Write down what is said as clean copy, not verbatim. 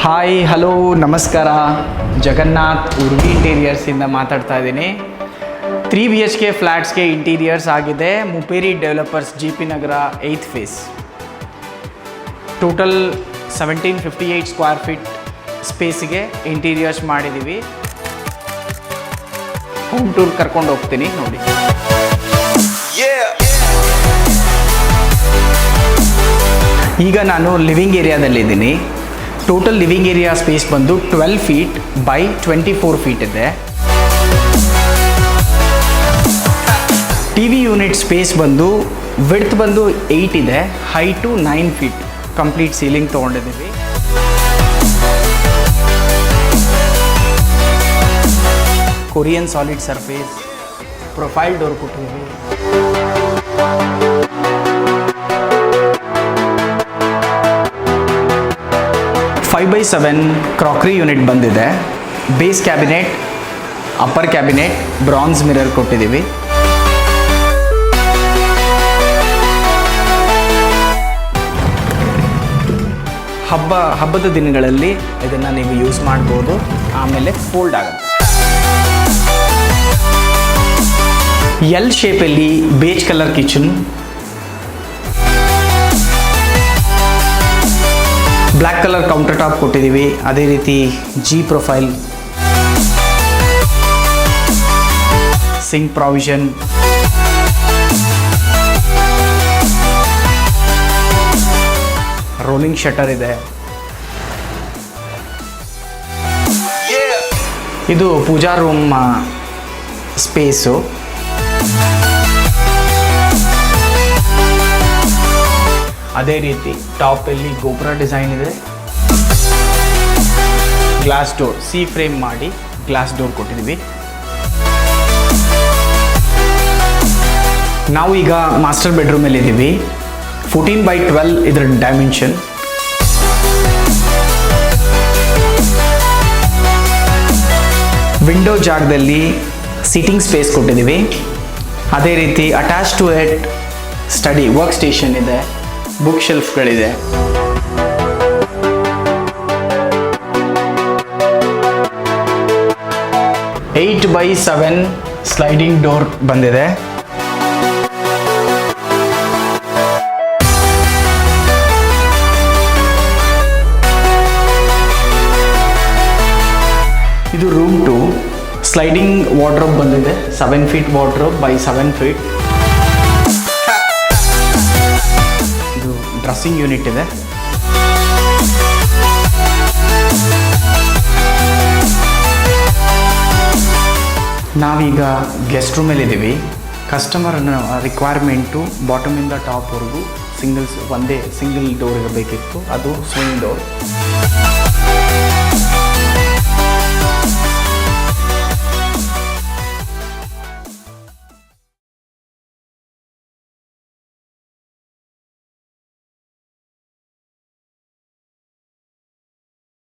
Hi hello ನಮಸ್ಕಾರ, ಜಗನ್ನಾಥ್ ಉರ್ವಿ ಇಂಟೀರಿಯರ್ಸಿಂದ ಮಾತಾಡ್ತಾ ಇದ್ದೀನಿ. 3 BHK ಫ್ಲ್ಯಾಟ್ಸ್ಗೆ ಇಂಟೀರಿಯರ್ಸ್ ಆಗಿದೆ. ಮುಪೇರಿ developers, GP Nagar, 8th phase. Total 1758 square feet ಸ್ಪೇಸಿಗೆ ಇಂಟೀರಿಯರ್ಸ್ ಮಾಡಿದ್ದೀವಿ. ಹೋಮ್ ಟೂರ್ ಕರ್ಕೊಂಡು ಹೋಗ್ತೀನಿ ನೋಡಿ. ಈಗ ನಾನು ಲಿವಿಂಗ್ ಏರಿಯಾದಲ್ಲಿದ್ದೀನಿ. ಟೋಟಲ್ ಲಿವಿಂಗ್ ಏರಿಯಾ ಸ್ಪೇಸ್ ಬಂದು 12 ಫೀಟ್ ಬೈ 24 ಫೀಟ್ ಇದೆ. TV ಯೂನಿಟ್ ಸ್ಪೇಸ್ ಬಂದು ವಿಡ್ತ್ ಬಂದು 8 ಇದೆ, ಹೈಟು 9 ಫೀಟ್. ಕಂಪ್ಲೀಟ್ ಸೀಲಿಂಗ್ ತೊಗೊಂಡಿದ್ದೀವಿ. Corian solid surface, profile door ಕೊಟ್ಟಿದ್ದೀವಿ. 5x7 ಕ್ರಾಕರಿ ಯೂನಿಟ್ ಬಂದಿದೆ. Base cabinet, upper cabinet, bronze mirror ಕೊಟ್ಟಿದ್ದೀವಿ. ಹಬ್ಬದ ದಿನಗಳಲ್ಲಿ ಇದನ್ನು ನೀವು ಯೂಸ್ ಮಾಡ್ಬೋದು. ಆಮೇಲೆ ಫೋಲ್ಡ್ ಆಗುತ್ತೆ. ಎಲ್ ಶೇಪಲ್ಲಿ beige colour kitchen, black colour counter top ಕೊಟ್ಟಿದ್ದೀವಿ. ಅದೇ ರೀತಿ G profile, sink provision, rolling shutter ಇದೆ. ಇದು ಪೂಜಾ ರೂಮ್ ಸ್ಪೇಸು. ಅದೇ ರೀತಿ ಟಾಪಲ್ಲಿ ಗೋಪುರ ಡಿಸೈನ್ ಇದೆ. ಗ್ಲಾಸ್ ಡೋರ್, ಸಿ ಫ್ರೇಮ್ ಮಾಡಿ ಗ್ಲಾಸ್ ಡೋರ್ ಕೊಟ್ಟಿದ್ದೀವಿ. ನಾವು ಈಗ ಮಾಸ್ಟರ್ ಬೆಡ್ರೂಮಲ್ಲಿ ಇದ್ದೀವಿ. 14x12 ಇದರ ಡೈಮೆನ್ಷನ್. ವಿಂಡೋ ಜಾಗದಲ್ಲಿ ಸೀಟಿಂಗ್ ಸ್ಪೇಸ್ ಕೊಟ್ಟಿದ್ದೀವಿ. ಅದೇ ರೀತಿ attach to it study work station ಇದೆ, ಬುಕ್ ಶೆಲ್ಫ್ಗಳಿದೆ. ಏಟ್ ಬೈ 7 ಸ್ಲೈಡಿಂಗ್ ಡೋರ್ ಬಂದಿದೆ. ಇದು ರೂಮ್ 2. ಸ್ಲೈಡಿಂಗ್ ವಾರ್ಡ್ರೋಬ್ ಬಂದಿದೆ. 7 ಫೀಟ್ ವಾರ್ಡ್ರೋಬ್ ಬೈ 7 ಫೀಟ್. ಇದು ಡ್ರೆಸ್ಸಿಂಗ್ ಯೂನಿಟ್ ಇದೆ. ನಾವೀಗ ಗೆಸ್ಟ್ ರೂಮಲ್ಲಿ ಇದ್ದೀವಿ. ಕಸ್ಟಮರ್ನ ರಿಕ್ವೈರ್ಮೆಂಟು ಬಾಟಮಿಂದ ಟಾಪ್ವರೆಗೂ ಒಂದೇ ಸಿಂಗಲ್ ಡೋರ್ ಇರಬೇಕಿತ್ತು. ಅದು ಸ್ವಿಂಗ್ ಡೋರ್.